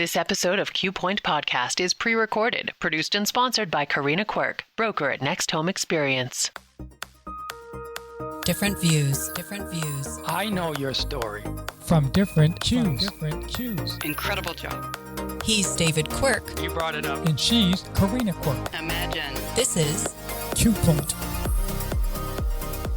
This episode of Q Point Podcast is pre-recorded, produced and sponsored by Karina Quirk, broker at Next Home Experience. Different views. I know your story. From different cues. Incredible job. He's David Quirk. You brought it up. And she's Karina Quirk. Imagine. This is Q Point.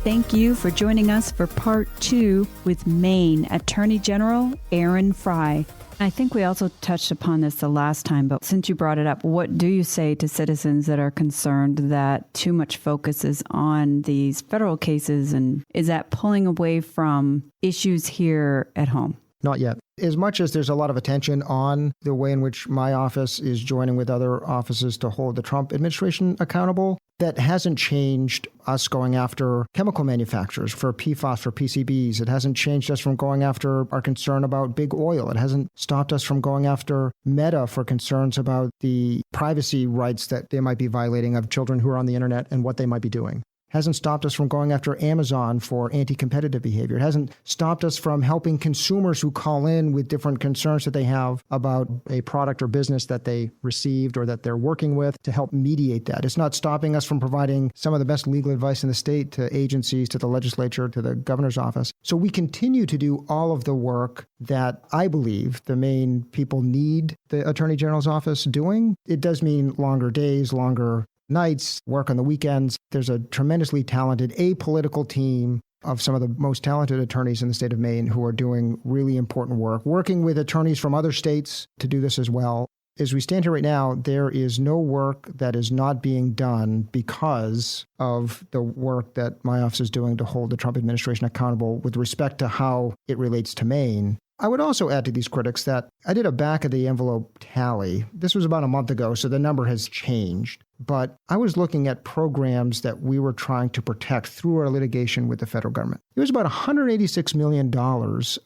Thank you for joining us for part 2 with Maine Attorney General Aaron Frey. I think we also touched upon this the last time, but since you brought it up, what do you say to citizens that are concerned that too much focus is on these federal cases, and is that pulling away from issues here at home? Not yet. As much as there's a lot of attention on the way in which my office is joining with other offices to hold the Trump administration accountable, that hasn't changed us going after chemical manufacturers for PFAS, for PCBs. It hasn't changed us from going after our concern about big oil. It hasn't stopped us from going after Meta for concerns about the privacy rights that they might be violating of children who are on the internet and what they might be doing. Hasn't stopped us from going after Amazon for anti-competitive behavior. It hasn't stopped us from helping consumers who call in with different concerns that they have about a product or business that they received or that they're working with to help mediate that. It's not stopping us from providing some of the best legal advice in the state to agencies, to the legislature, to the governor's office. So we continue to do all of the work that I believe the Maine people need the Attorney General's office doing. It does mean longer days, longer nights, work on the weekends. There's a tremendously talented apolitical team of some of the most talented attorneys in the state of Maine who are doing really important work, working with attorneys from other states to do this as well. As we stand here right now, there is no work that is not being done because of the work that my office is doing to hold the Trump administration accountable with respect to how it relates to Maine. I would also add to these critics that I did a back-of-the-envelope tally. This was about a month ago, so the number has changed. But I was looking at programs that we were trying to protect through our litigation with the federal government. It was about $186 million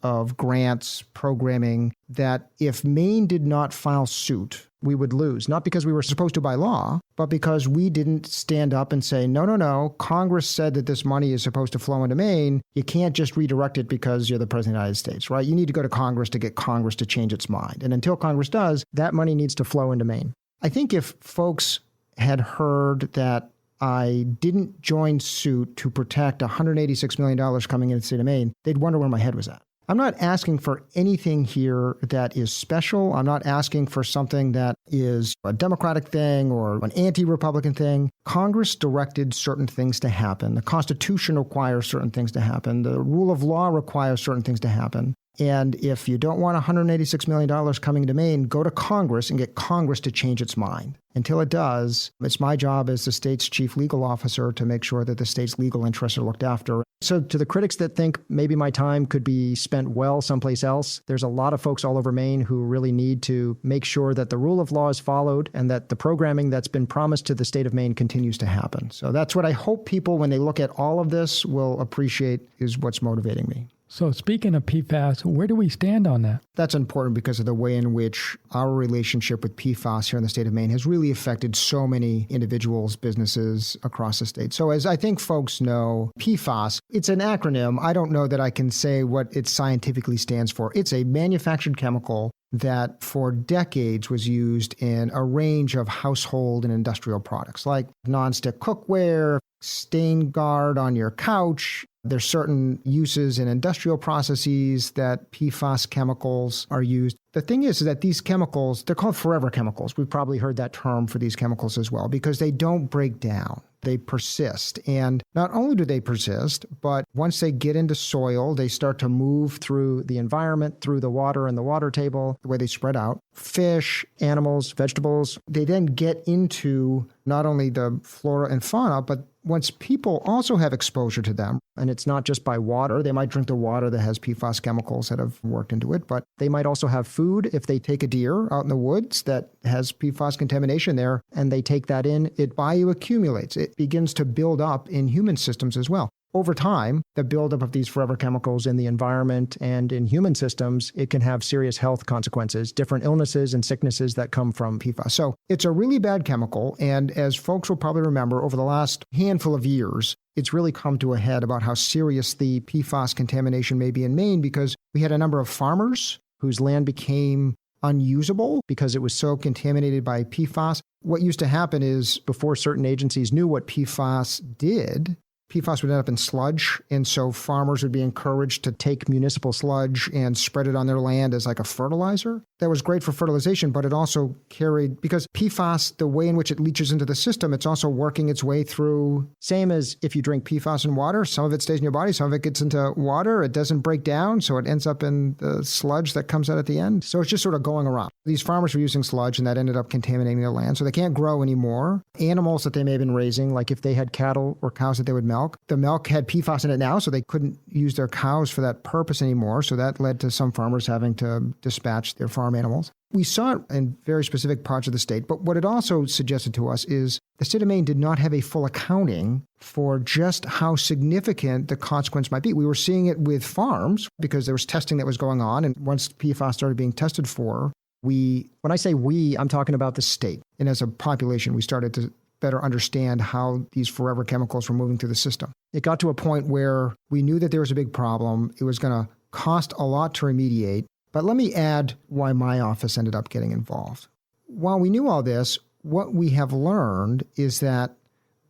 of grants, programming, that if Maine did not file suit, we would lose. Not because we were supposed to by law, but because we didn't stand up and say, no, Congress said that this money is supposed to flow into Maine. You can't just redirect it because you're the President of the United States, right? You need to go to Congress to get Congress to change its mind. And until Congress does, that money needs to flow into Maine. I think if folks had heard that I didn't join suit to protect $186 million coming into the state of Maine, they'd wonder where my head was at. I'm not asking for anything here that is special. I'm not asking for something that is a Democratic thing or an anti-Republican thing. Congress directed certain things to happen. The Constitution requires certain things to happen. The rule of law requires certain things to happen. And if you don't want $186 million coming to Maine, go to Congress and get Congress to change its mind. Until it does, it's my job as the state's chief legal officer to make sure that the state's legal interests are looked after. So to the critics that think maybe my time could be spent well someplace else, there's a lot of folks all over Maine who really need to make sure that the rule of law is followed and that the programming that's been promised to the state of Maine continues to happen. So that's what I hope people, when they look at all of this, will appreciate is what's motivating me. So speaking of PFAS, where do we stand on that? That's important because of the way in which our relationship with PFAS here in the state of Maine has really affected so many individuals, businesses across the state. So as I think folks know, PFAS, it's an acronym. I don't know that I can say what it scientifically stands for. It's a manufactured chemical that for decades was used in a range of household and industrial products like nonstick cookware, stain guard on your couch. There's certain uses in industrial processes that PFAS chemicals are used. The thing is that these chemicals, they're called forever chemicals. We've probably heard that term for these chemicals as well because they don't break down. They persist. And not only do they persist, but once they get into soil, they start to move through the environment, through the water and the water table, the way they spread out. Fish, animals, vegetables, they then get into not only the flora and fauna, but once people also have exposure to them, and it's not just by water, they might drink the water that has PFAS chemicals that have worked into it, but they might also have food if they take a deer out in the woods that has PFAS contamination there, and they take that in, it bioaccumulates. It begins to build up in human systems as well. Over time, the buildup of these forever chemicals in the environment and in human systems, it can have serious health consequences, different illnesses and sicknesses that come from PFAS. So it's a really bad chemical. And as folks will probably remember, over the last handful of years, it's really come to a head about how serious the PFAS contamination may be in Maine because we had a number of farmers whose land became unusable because it was so contaminated by PFAS. What used to happen is before certain agencies knew what PFAS did, PFAS would end up in sludge, and so farmers would be encouraged to take municipal sludge and spread it on their land as like a fertilizer. That was great for fertilization, but it also carried, because PFAS, the way in which it leaches into the system, it's also working its way through, same as if you drink PFAS in water, some of it stays in your body, some of it gets into water, it doesn't break down, so it ends up in the sludge that comes out at the end. So it's just sort of going around. These farmers were using sludge, and that ended up contaminating their land, so they can't grow anymore. Animals that they may have been raising, like if they had cattle or cows that they would milk, the milk had PFAS in it now, so they couldn't use their cows for that purpose anymore. So that led to some farmers having to dispatch their farm animals. We saw it in very specific parts of the state, but what it also suggested to us is the state of Maine did not have a full accounting for just how significant the consequence might be. We were seeing it with farms because there was testing that was going on, and once PFAS started being tested for, when I say we, I'm talking about the state. And as a population, we started to better understand how these forever chemicals were moving through the system. It got to a point where we knew that there was a big problem. It was going to cost a lot to remediate. But let me add why my office ended up getting involved. While we knew all this, what we have learned is that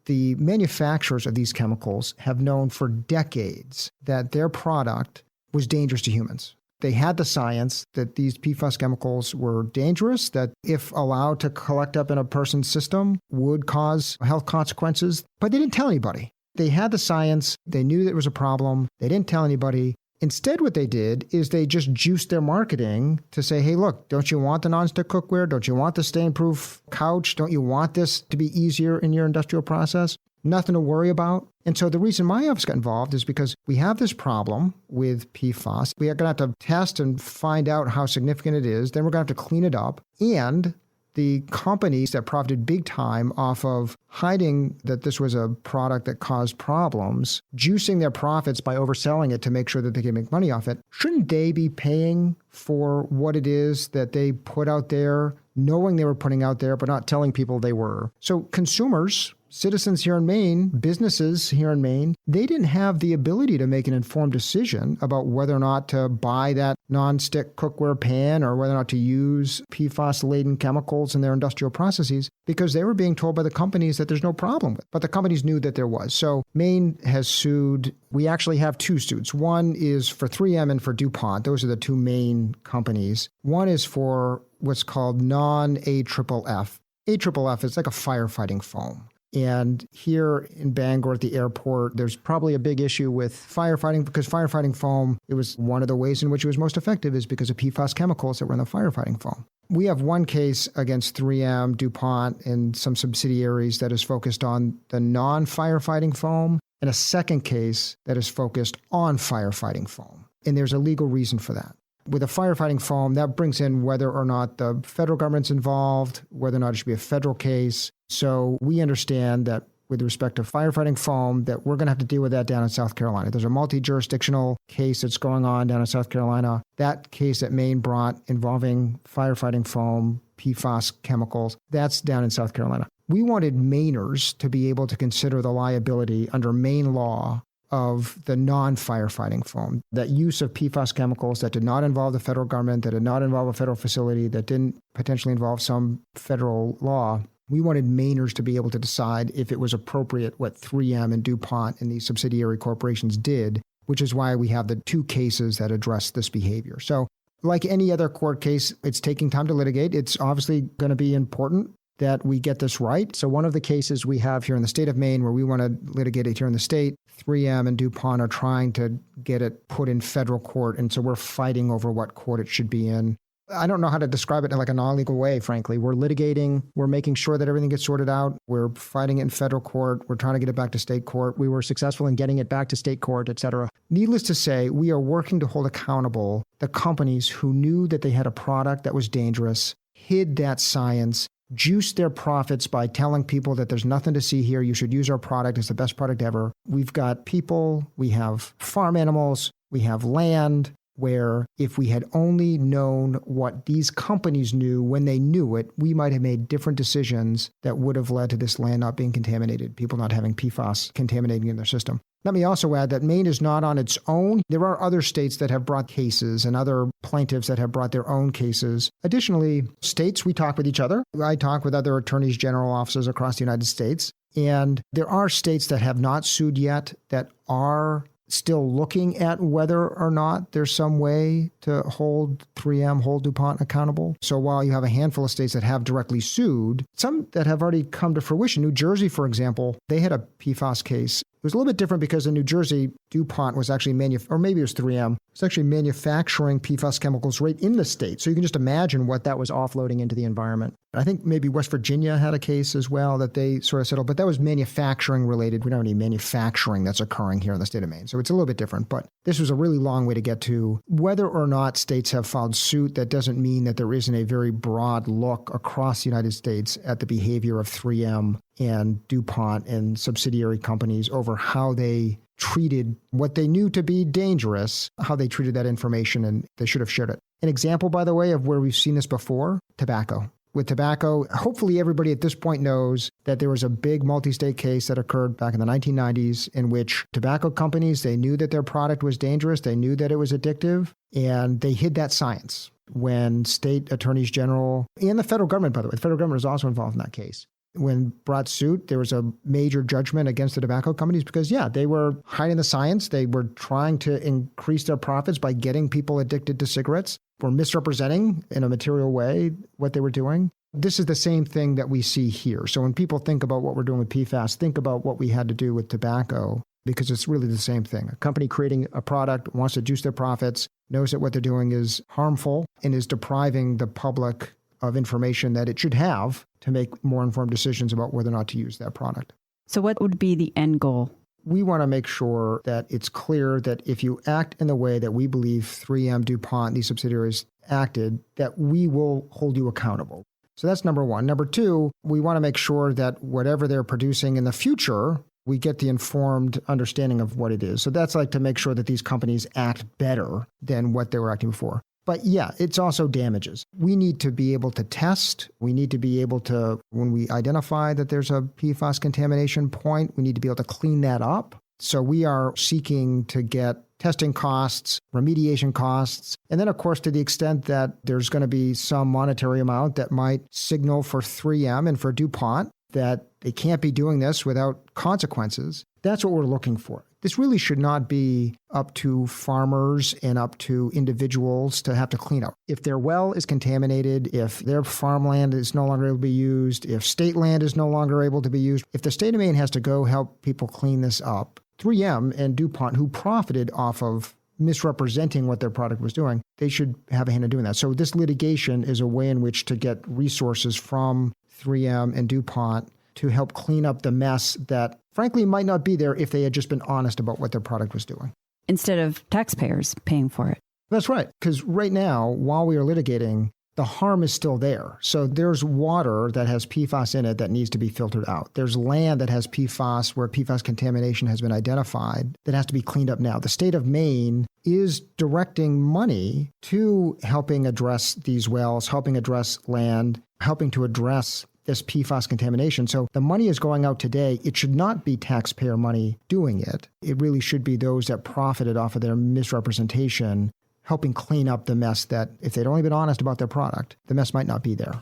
the manufacturers of these chemicals have known for decades that their product was dangerous to humans. They had the science that these PFAS chemicals were dangerous, that if allowed to collect up in a person's system would cause health consequences, but they didn't tell anybody. They had the science. They knew that it was a problem. They didn't tell anybody. Instead, what they did is they just juiced their marketing to say, hey, look, don't you want the nonstick cookware? Don't you want the stain-proof couch? Don't you want this to be easier in your industrial process? Nothing to worry about. And so the reason my office got involved is because we have this problem with PFAS. We are going to have to test and find out how significant it is. Then we're going to have to clean it up. And the companies that profited big time off of hiding that this was a product that caused problems, juicing their profits by overselling it to make sure that they can make money off it, shouldn't they be paying for what it is that they put out there, knowing they were putting out there, but not telling people they were? So consumers, citizens here in Maine, businesses here in Maine, they didn't have the ability to make an informed decision about whether or not to buy that nonstick cookware pan or whether or not to use PFAS-laden chemicals in their industrial processes because they were being told by the companies that there's no problem with. But the companies knew that there was. So Maine has sued. We actually have two suits. One is for 3M and for DuPont. Those are the two main companies. One is for what's called non-AFFF. AFFF is like a firefighting foam. And here in Bangor at the airport, there's probably a big issue with firefighting because firefighting foam, it was one of the ways in which it was most effective is because of PFAS chemicals that were in the firefighting foam. We have one case against 3M, DuPont, and some subsidiaries that is focused on the non-firefighting foam, and a second case that is focused on firefighting foam. And there's a legal reason for that. With a firefighting foam, that brings in whether or not the federal government's involved, whether or not it should be a federal case. So we understand that with respect to firefighting foam, that we're going to have to deal with that down in South Carolina. There's a multi-jurisdictional case that's going on down in South Carolina. That case that Maine brought involving firefighting foam, PFAS chemicals, that's down in South Carolina. We wanted Mainers to be able to consider the liability under Maine law of the non-firefighting foam, that use of PFAS chemicals that did not involve the federal government, that did not involve a federal facility, that didn't potentially involve some federal law. We wanted Mainers to be able to decide if it was appropriate what 3M and DuPont and these subsidiary corporations did, which is why we have the two cases that address this behavior. So like any other court case, it's taking time to litigate. It's obviously going to be important that we get this right. So one of the cases we have here in the state of Maine where we want to litigate it here in the state, 3M and DuPont are trying to get it put in federal court. And so we're fighting over what court it should be in. I don't know how to describe it in like a non-legal way, frankly. We're litigating. We're making sure that everything gets sorted out. We're fighting it in federal court. We're trying to get it back to state court. We were successful in getting it back to state court, et cetera. Needless to say, we are working to hold accountable the companies who knew that they had a product that was dangerous, hid that science, juiced their profits by telling people that there's nothing to see here. You should use our product. It's the best product ever. We've got people. We have farm animals. We have land. where if we had only known what these companies knew when they knew it, we might have made different decisions that would have led to this land not being contaminated, people not having PFAS contaminating in their system. Let me also add that Maine is not on its own. There are other states that have brought cases and other plaintiffs that have brought their own cases. Additionally, states, we talk with each other. I talk with other attorneys general offices across the United States. And there are states that have not sued yet that are still looking at whether or not there's some way to hold 3M, hold DuPont accountable. So while you have a handful of states that have directly sued, some that have already come to fruition, New Jersey, for example, they had a PFAS case. It was a little bit different because in New Jersey, DuPont was actually or maybe it was 3M, was actually manufacturing PFAS chemicals right in the state. So you can just imagine what that was offloading into the environment. I think maybe West Virginia had a case as well that they sort of settled, but that was manufacturing related. We don't have any manufacturing that's occurring here in the state of Maine. So it's a little bit different, but this was a really long way to get to. Whether or not states have filed suit, that doesn't mean that there isn't a very broad look across the United States at the behavior of 3M and DuPont and subsidiary companies over how they treated what they knew to be dangerous, how they treated that information, and they should have shared it. An example, by the way, of where we've seen this before, tobacco. With tobacco, hopefully everybody at this point knows that there was a big multi-state case that occurred back in the 1990s in which tobacco companies, they knew that their product was dangerous, they knew that it was addictive, and they hid that science. When state attorneys general, and the federal government, by the way, the federal government was also involved in that case. When brought suit, there was a major judgment against the tobacco companies because, they were hiding the science. They were trying to increase their profits by getting people addicted to cigarettes, were misrepresenting in a material way what they were doing. This is the same thing that we see here. So when people think about what we're doing with PFAS, think about what we had to do with tobacco because it's really the same thing. A company creating a product wants to juice their profits, knows that what they're doing is harmful and is depriving the public of information that it should have to make more informed decisions about whether or not to use that product. So what would be the end goal? We want to make sure that it's clear that if you act in the way that we believe 3M, DuPont, these subsidiaries acted, that we will hold you accountable. So that's number one. Number two, we want to make sure that whatever they're producing in the future, we get the informed understanding of what it is. So that's like to make sure that these companies act better than what they were acting before. But it's also damages. We need to be able to test. We need to be able to, when we identify that there's a PFAS contamination point, we need to be able to clean that up. So we are seeking to get testing costs, remediation costs, and then, of course, to the extent that there's going to be some monetary amount that might signal for 3M and for DuPont that they can't be doing this without consequences. That's what we're looking for. This really should not be up to farmers and up to individuals to have to clean up. If their well is contaminated, if their farmland is no longer able to be used, if state land is no longer able to be used, if the state of Maine has to go help people clean this up, 3M and DuPont, who profited off of misrepresenting what their product was doing, they should have a hand in doing that. So this litigation is a way in which to get resources from 3M and DuPont to help clean up the mess that, frankly, might not be there if they had just been honest about what their product was doing. Instead of taxpayers paying for it. That's right. Because right now, while we are litigating, the harm is still there. So there's water that has PFAS in it that needs to be filtered out. There's land that has PFAS where PFAS contamination has been identified that has to be cleaned up now. The state of Maine is directing money to helping address these wells, helping address land, helping to address this PFAS contamination. So the money is going out today. It should not be taxpayer money doing it. It really should be those that profited off of their misrepresentation helping clean up the mess that if they'd only been honest about their product, the mess might not be there.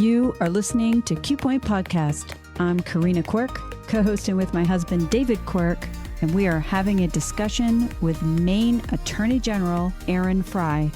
You are listening to Q Point Podcast. I'm Karina Quirk, co-hosting with my husband, David Quirk, and we are having a discussion with Maine Attorney General Aaron Frey.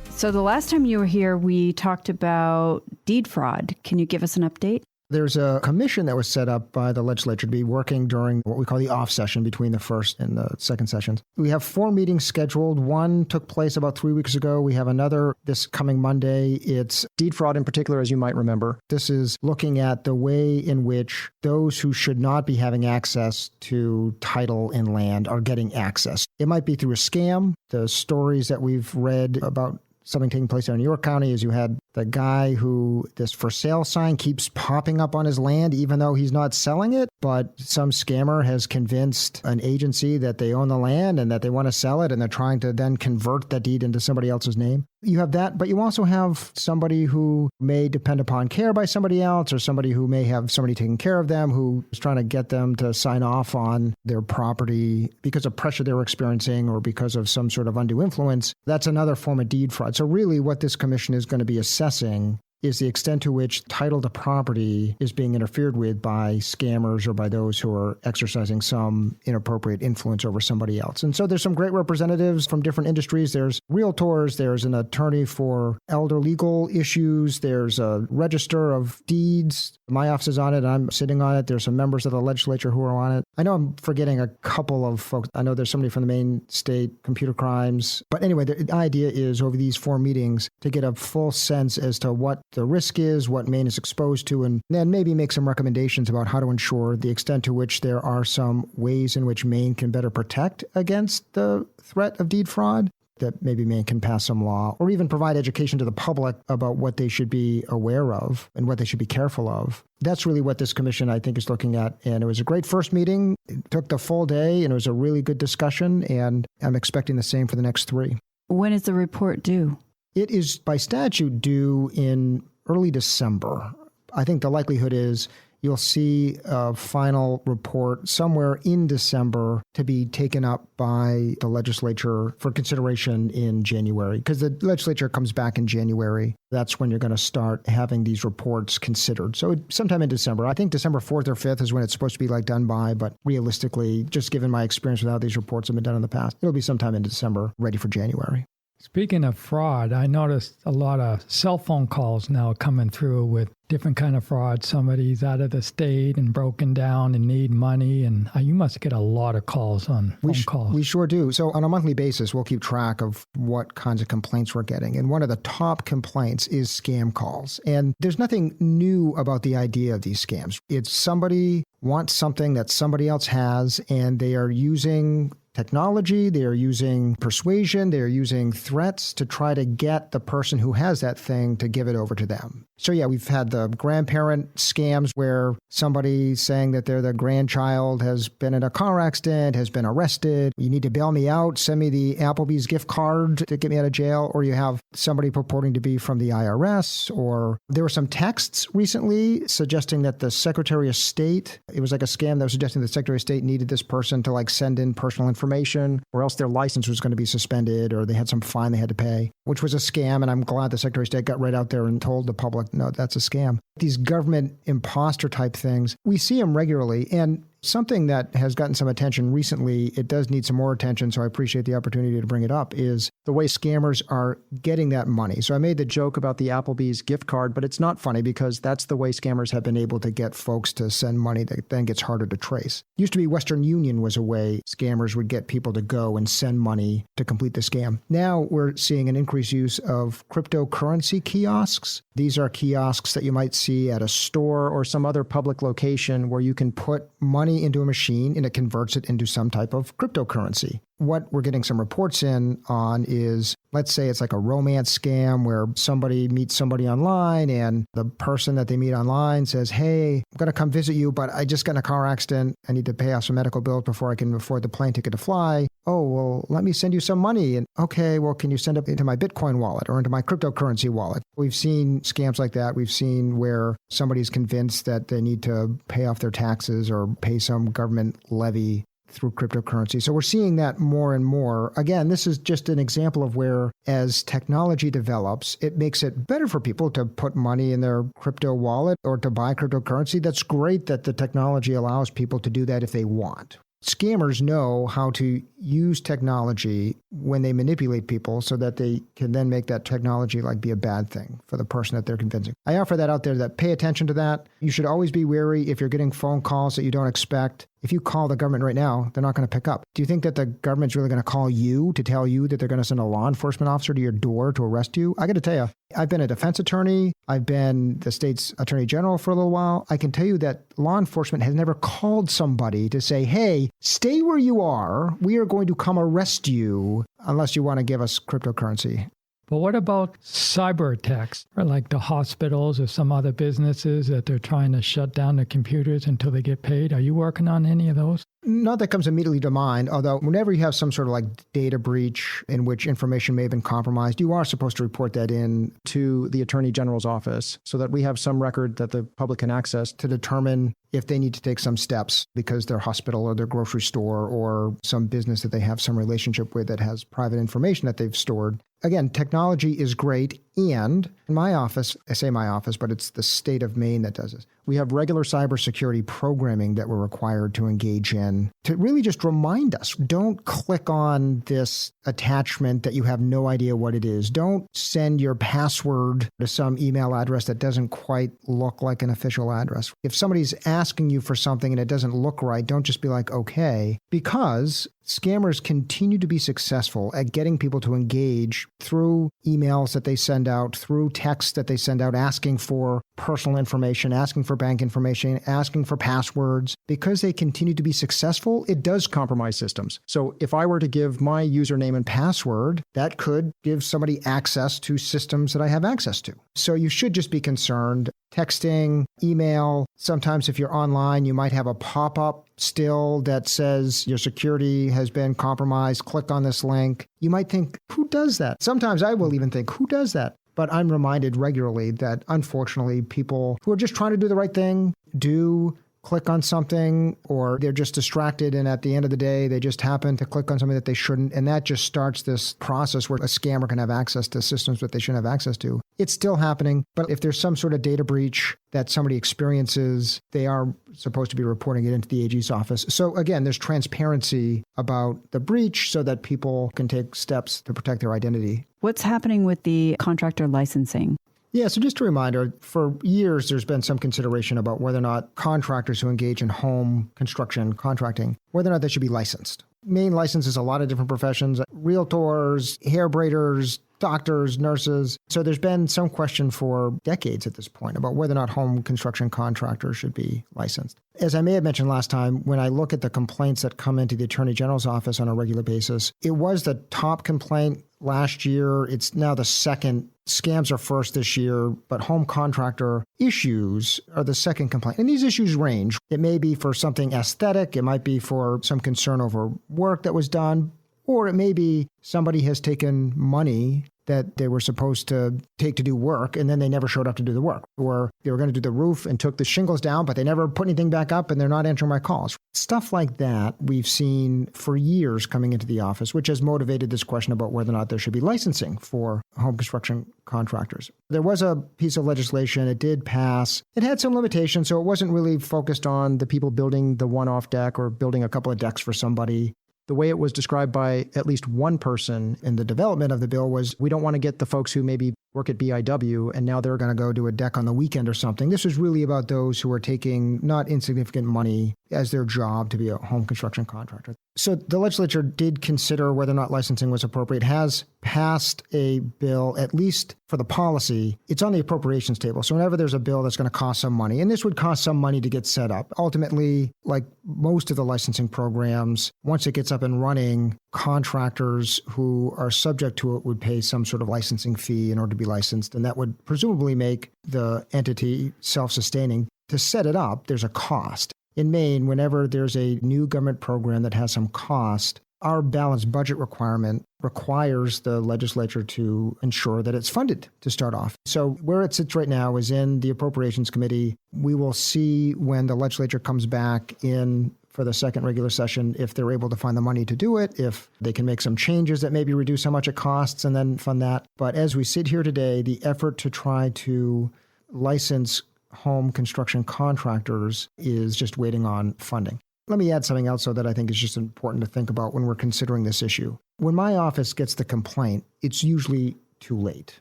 So the last time you were here, we talked about deed fraud. Can you give us an update? There's a commission that was set up by the legislature to be working during what we call the off session between the first and the second sessions. We have 4 meetings scheduled. One took place about 3 weeks ago. We have another this coming Monday. It's deed fraud in particular, as you might remember. This is looking at the way in which those who should not be having access to title and land are getting access. It might be through a scam. The stories that we've read about something taking place there in York County is you had the guy who this for sale sign keeps popping up on his land, even though he's not selling it. But some scammer has convinced an agency that they own the land and that they want to sell it. And they're trying to then convert that deed into somebody else's name. You have that, but you also have somebody who may depend upon care by somebody else, or somebody who may have somebody taking care of them who is trying to get them to sign off on their property because of pressure they're experiencing or because of some sort of undue influence. That's another form of deed fraud. So really what this commission is going to be assessing is the extent to which title to property is being interfered with by scammers or by those who are exercising some inappropriate influence over somebody else. And so there's some great representatives from different industries. There's realtors, there's an attorney for elder legal issues, there's a register of deeds. My office is on it, and I'm sitting on it. There's some members of the legislature who are on it. I know I'm forgetting a couple of folks. I know there's somebody from the Maine State Computer Crimes. But anyway, the idea is over these 4 meetings to get a full sense as to what the risk is, what Maine is exposed to, and then maybe make some recommendations about how to ensure the extent to which there are some ways in which Maine can better protect against the threat of deed fraud, that maybe Maine can pass some law or even provide education to the public about what they should be aware of and what they should be careful of. That's really what this commission, I think, is looking at. And it was a great first meeting. It took the full day, and it was a really good discussion, and I'm expecting the same for the next 3. When is the report due? It is by statute due in early December. I think the likelihood is you'll see a final report somewhere in December to be taken up by the legislature for consideration in January, because the legislature comes back in January. That's when you're going to start having these reports considered. So sometime in December. I think December 4th or 5th is when it's supposed to be done by, but realistically, just given my experience with how these reports have been done in the past, it'll be sometime in December, ready for January. Speaking of fraud, I noticed a lot of cell phone calls now coming through with different kind of fraud. Somebody's out of the state and broken down and need money, and you must get a lot of calls on phone calls. We sure do. So on a monthly basis, we'll keep track of what kinds of complaints we're getting. And one of the top complaints is scam calls. And there's nothing new about the idea of these scams. It's somebody wants something that somebody else has, and they are using technology, they are using persuasion, they are using threats to try to get the person who has that thing to give it over to them. So yeah, we've had the grandparent scams where somebody saying that they're the grandchild has been in a car accident, has been arrested. You need to bail me out, send me the Applebee's gift card to get me out of jail. Or you have somebody purporting to be from the IRS, or there were some texts recently suggesting that the Secretary of State, it was like a scam that was suggesting the Secretary of State needed this person to send in personal information, or else their license was going to be suspended, or they had some fine they had to pay, which was a scam. And I'm glad the Secretary of State got right out there and told the public, no, that's a scam. These government imposter type things, we see them regularly. And something that has gotten some attention recently, it does need some more attention, so I appreciate the opportunity to bring it up, is the way scammers are getting that money. So I made the joke about the Applebee's gift card, but it's not funny because that's the way scammers have been able to get folks to send money that then gets harder to trace. Used to be Western Union was a way scammers would get people to go and send money to complete the scam. Now we're seeing an increased use of cryptocurrency kiosks. These are kiosks that you might see at a store or some other public location where you can put money into a machine and it converts it into some type of cryptocurrency. What we're getting some reports in on is, let's say it's like a romance scam where somebody meets somebody online and the person that they meet online says, hey, I'm going to come visit you, but I just got in a car accident. I need to pay off some medical bills before I can afford the plane ticket to fly. Oh, well, let me send you some money. And okay, well, can you send it into my Bitcoin wallet or into my cryptocurrency wallet? We've seen scams like that. We've seen where somebody's convinced that they need to pay off their taxes or pay some government levy through cryptocurrency. So we're seeing that more and more. Again, this is just an example of where, as technology develops, it makes it better for people to put money in their crypto wallet or to buy cryptocurrency. That's great that the technology allows people to do that if they want. Scammers know how to use technology when they manipulate people so that they can then make that technology be a bad thing for the person that they're convincing. I offer that out there, that pay attention to that. You should always be wary if you're getting phone calls that you don't expect. If you call the government right now, they're not going to pick up. Do you think that the government's really going to call you to tell you that they're going to send a law enforcement officer to your door to arrest you? I got to tell you, I've been a defense attorney. I've been the state's attorney general for a little while. I can tell you that law enforcement has never called somebody to say, hey, stay where you are. We are going to come arrest you unless you want to give us cryptocurrency. But what about cyber attacks, or like the hospitals or some other businesses that they're trying to shut down the computers until they get paid? Are you working on any of those? Not that comes immediately to mind, although whenever you have some sort of like data breach in which information may have been compromised, you are supposed to report that in to the Attorney General's office so that we have some record that the public can access to determine if they need to take some steps because their hospital or their grocery store or some business that they have some relationship with that has private information that they've stored. Again, technology is great. And in my office, I say my office, but it's the state of Maine that does this. We have regular cybersecurity programming that we're required to engage in to really just remind us, don't click on this attachment that you have no idea what it is. Don't send your password to some email address that doesn't quite look like an official address. If somebody's asking you for something and it doesn't look right, don't just be like, okay, because scammers continue to be successful at getting people to engage through emails that they send out, through texts that they send out, asking for personal information, asking for bank information, asking for passwords. Because they continue to be successful, it does compromise systems. So if I were to give my username and password, that could give somebody access to systems that I have access to. So you should just be concerned. Texting, email, sometimes if you're online, you might have a pop-up still that says your security has been compromised. Click on this link. You might think, who does that? Sometimes I will even think, who does that? But I'm reminded regularly that unfortunately people who are just trying to do the right thing do click on something, or they're just distracted, and at the end of the day, they just happen to click on something that they shouldn't, and that just starts this process where a scammer can have access to systems that they shouldn't have access to. It's still happening, but if there's some sort of data breach that somebody experiences, they are supposed to be reporting it into the AG's office. So again, there's transparency about the breach so that people can take steps to protect their identity. What's happening with the contractor licensing? Yeah, so just a reminder, for years, there's been some consideration about whether or not contractors who engage in home construction contracting, whether or not they should be licensed. Maine licenses a lot of different professions, realtors, hair braiders, doctors, nurses. So there's been some question for decades at this point about whether or not home construction contractors should be licensed. As I may have mentioned last time, when I look at the complaints that come into the Attorney General's office on a regular basis, it was the top complaint last year. It's now the second. Scams are first this year, but home contractor issues are the second complaint. And these issues range. It may be for something aesthetic. It might be for some concern over work that was done, or it may be somebody has taken money that they were supposed to take to do work, and then they never showed up to do the work. Or they were going to do the roof and took the shingles down, but they never put anything back up, and they're not answering my calls. Stuff like that we've seen for years coming into the office, which has motivated this question about whether or not there should be licensing for home construction contractors. There was a piece of legislation. It did pass. It had some limitations, so it wasn't really focused on the people building the one-off deck or building a couple of decks for somebody. The way it was described by at least one person in the development of the bill was, we don't want to get the folks who maybe work at BIW and now they're going to go do a deck on the weekend or something. This was really about those who are taking not insignificant money as their job to be a home construction contractor. So the legislature did consider whether or not licensing was appropriate, has passed a bill, at least for the policy. It's on the appropriations table. So whenever there's a bill that's going to cost some money, and this would cost some money to get set up, ultimately, like most of the licensing programs, once it gets up and running, contractors who are subject to it would pay some sort of licensing fee in order to be licensed, and that would presumably make the entity self-sustaining. To set it up, there's a cost. In Maine, whenever there's a new government program that has some cost, our balanced budget requirement requires the legislature to ensure that it's funded to start off. So where it sits right now is in the Appropriations Committee. We will see when the legislature comes back in for the second regular session if they're able to find the money to do it, if they can make some changes that maybe reduce how much it costs and then fund that. But as we sit here today, the effort to try to license home construction contractors is just waiting on funding. Let me add something else, though, that I think is just important to think about when we're considering this issue. When my office gets the complaint, it's usually too late.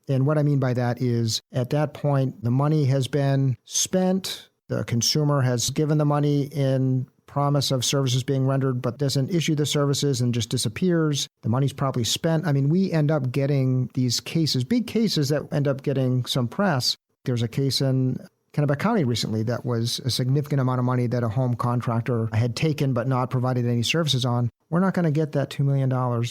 And what I mean by that is, at that point, the money has been spent, the consumer has given the money in promise of services being rendered, but doesn't issue the services and just disappears. The money's probably spent. I mean, we end up getting these cases, big cases that end up getting some press. There's a case in Kennebec County recently that was a significant amount of money that a home contractor had taken but not provided any services on. we're not going to get that $2 million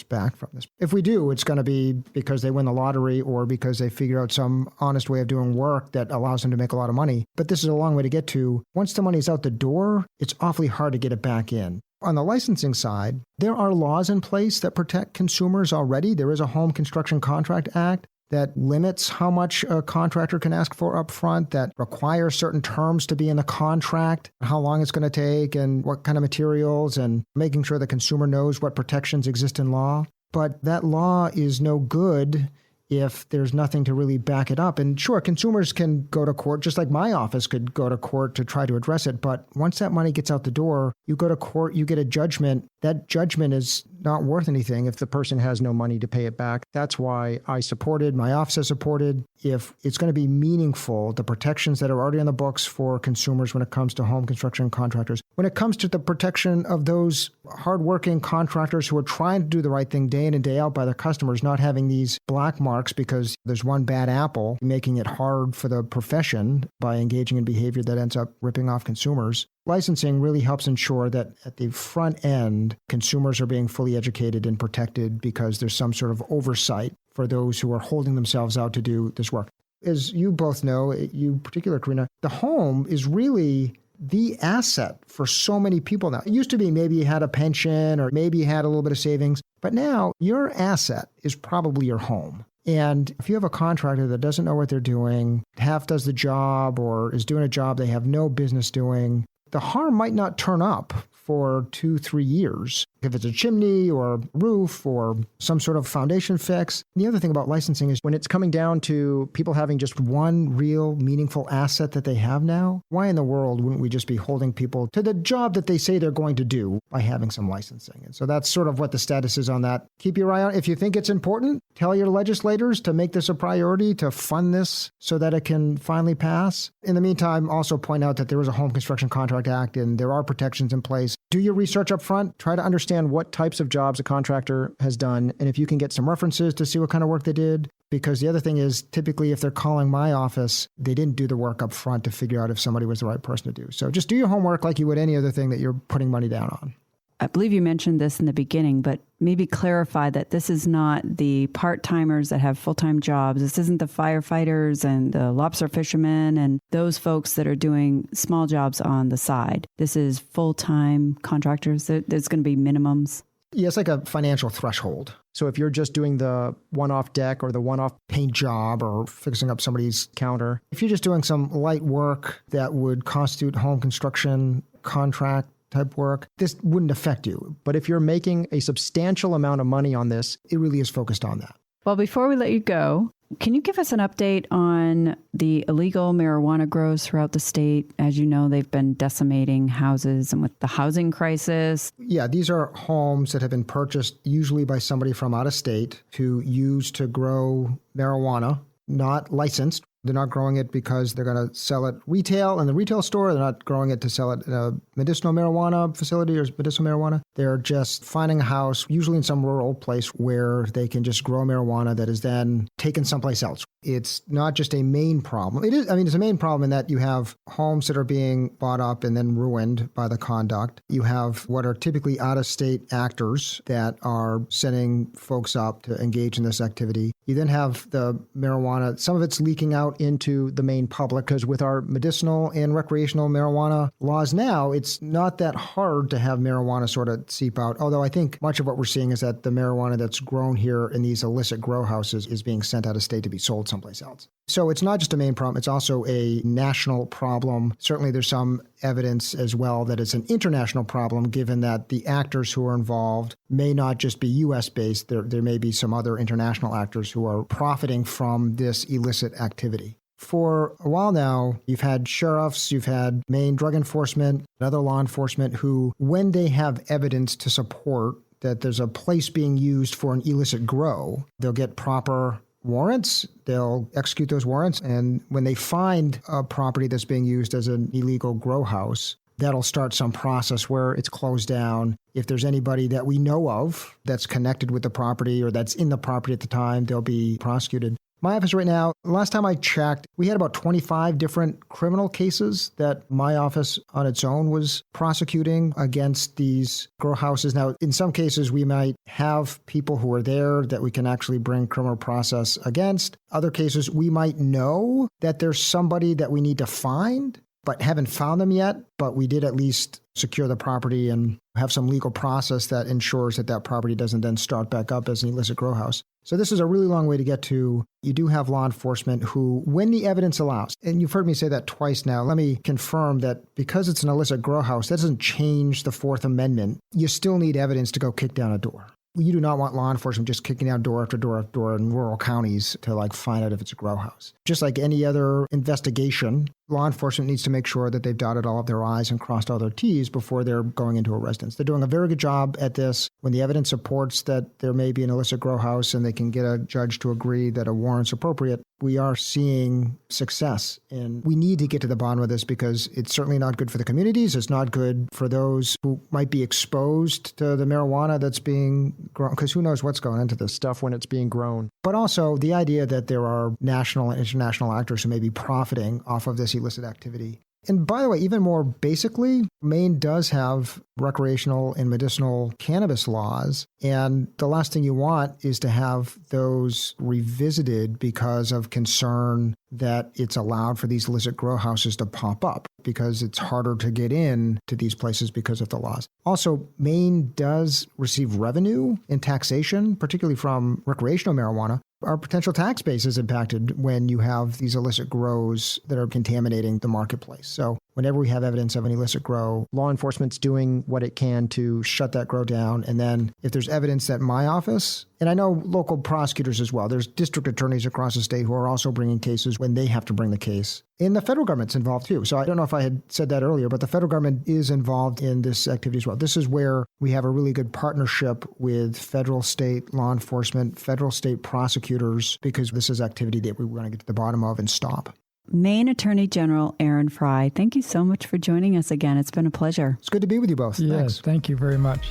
back from this. If we do, it's going to be because they win the lottery or because they figure out some honest way of doing work that allows them to make a lot of money. But this is a long way to get to. Once the money's out the door, it's awfully hard to get it back in. On the licensing side, there are laws in place that protect consumers already. There is a Home Construction Contract Act that limits how much a contractor can ask for up front, that requires certain terms to be in the contract, how long it's going to take and what kind of materials, and making sure the consumer knows what protections exist in law. But that law is no good if there's nothing to really back it up. And sure, consumers can go to court, just like my office could go to court to try to address it. But once that money gets out the door, you go to court, you get a judgment. That judgment is not worth anything if the person has no money to pay it back. That's why my office has supported, if it's going to be meaningful, the protections that are already on the books for consumers when it comes to home construction contractors. When it comes to the protection of those hardworking contractors who are trying to do the right thing day in and day out by their customers, not having these black marks because there's one bad apple, making it hard for the profession by engaging in behavior that ends up ripping off consumers. Licensing really helps ensure that at the front end, consumers are being fully educated and protected because there's some sort of oversight for those who are holding themselves out to do this work. As you both know, you in particular, Karina, the home is really the asset for so many people now. It used to be maybe you had a pension or maybe you had a little bit of savings, but now your asset is probably your home. And if you have a contractor that doesn't know what they're doing, half does the job or is doing a job they have no business doing, the harm might not turn up for 2-3 years. If it's a chimney or roof or some sort of foundation fix. The other thing about licensing is when it's coming down to people having just one real meaningful asset that they have now, why in the world wouldn't we just be holding people to the job that they say they're going to do by having some licensing? And so that's sort of what the status is on that. Keep your eye on it. If you think it's important, tell your legislators to make this a priority, to fund this so that it can finally pass. In the meantime, also point out that there is a Home Construction Contract Act and there are protections in place. Do your research up front. Try to understand what types of jobs a contractor has done, and if you can get some references to see what kind of work they did. Because the other thing is, typically, if they're calling my office, they didn't do the work up front to figure out if somebody was the right person to do. So just do your homework like you would any other thing that you're putting money down on. I believe you mentioned this in the beginning, but maybe clarify that this is not the part-timers that have full-time jobs. This isn't the firefighters and the lobster fishermen and those folks that are doing small jobs on the side. This is full-time contractors. There's going to be minimums. Yeah, it's like a financial threshold. So if you're just doing the one-off deck or the one-off paint job or fixing up somebody's counter, if you're just doing some light work that would constitute home construction contract type work, this wouldn't affect you. But if you're making a substantial amount of money on this, it really is focused on that. Well, before we let you go, can you give us an update on the illegal marijuana grows throughout the state? As you know, they've been decimating houses, and with the housing crisis. Yeah, these are homes that have been purchased usually by somebody from out of state to use to grow marijuana, not licensed. They're not growing it because they're going to sell it retail in the retail store. They're not growing it to sell it in a medicinal marijuana facility or medicinal marijuana. They're just finding a house, usually in some rural place, where they can just grow marijuana that is then taken someplace else. It's not just a Maine problem. It is. I mean, it's a Maine problem in that you have homes that are being bought up and then ruined by the conduct. You have what are typically out-of-state actors that are setting folks up to engage in this activity. You then have the marijuana. Some of it's leaking out into the Maine public because with our medicinal and recreational marijuana laws now, it's not that hard to have marijuana sort of seep out. Although I think much of what we're seeing is that the marijuana that's grown here in these illicit grow houses is being sent out of state to be sold someplace else. So it's not just a Maine problem, it's also a national problem. Certainly there's some evidence as well that it's an international problem, given that the actors who are involved may not just be U.S. based. There may be some other international actors who are profiting from this illicit activity. For a while now, you've had sheriffs, you've had Maine drug enforcement, and other law enforcement who, when they have evidence to support that there's a place being used for an illicit grow, they'll get proper warrants, they'll execute those warrants, and when they find a property that's being used as an illegal grow house, that'll start some process where it's closed down. If there's anybody that we know of that's connected with the property or that's in the property at the time, they'll be prosecuted. My office right now, last time I checked, we had about 25 different criminal cases that my office on its own was prosecuting against these grow houses. Now, in some cases, we might have people who are there that we can actually bring criminal process against. Other cases, we might know that there's somebody that we need to find, but haven't found them yet. But we did at least secure the property and have some legal process that ensures that that property doesn't then start back up as an illicit grow house. So this is a really long way to get to. You do have law enforcement who, when the evidence allows, and you've heard me say that twice now, let me confirm that because it's an illicit grow house, that doesn't change the Fourth Amendment. You still need evidence to go kick down a door. You do not want law enforcement just kicking down door after door after door in rural counties to find out if it's a grow house. Just like any other investigation, law enforcement needs to make sure that they've dotted all of their I's and crossed all their T's before they're going into a residence. They're doing a very good job at this. When the evidence supports that there may be an illicit grow house and they can get a judge to agree that a warrant's appropriate, we are seeing success. And we need to get to the bottom of this because it's certainly not good for the communities. It's not good for those who might be exposed to the marijuana that's being grown, because who knows what's going into this stuff when it's being grown. But also the idea that there are national and international actors who may be profiting off of this illicit activity. And by the way, even more basically, Maine does have recreational and medicinal cannabis laws. And the last thing you want is to have those revisited because of concern that it's allowed for these illicit grow houses to pop up because it's harder to get in to these places because of the laws. Also, Maine does receive revenue in taxation, particularly from recreational marijuana. Our potential tax base is impacted when you have these illicit grows that are contaminating the marketplace. So whenever we have evidence of an illicit grow, law enforcement's doing what it can to shut that grow down. And then if there's evidence that my office, and I know local prosecutors as well, there's district attorneys across the state who are also bringing cases when they have to bring the case. And the federal government's involved too. So I don't know if I had said that earlier, but the federal government is involved in this activity as well. This is where we have a really good partnership with federal, state law enforcement, federal, state prosecutors, because this is activity that we want to get to the bottom of and stop. Maine Attorney General Aaron Frey, thank you so much for joining us again. It's been a pleasure. It's good to be with you both. Yes, Thanks. Thank you very much.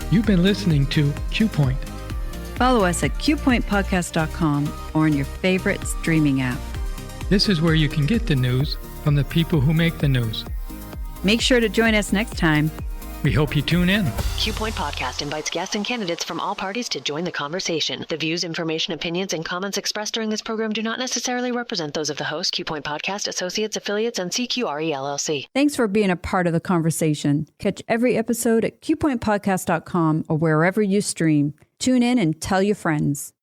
You've been listening to Q Point. Follow us at qpointpodcast.com or on your favorite streaming app. This is where you can get the news from the people who make the news. Make sure to join us next time. We hope you tune in. Q Point Podcast invites guests and candidates from all parties to join the conversation. The views, information, opinions, and comments expressed during this program do not necessarily represent those of the host, Q Point Podcast, associates, affiliates, and CQRE LLC. Thanks for being a part of the conversation. Catch every episode at qpointpodcast.com or wherever you stream. Tune in and tell your friends.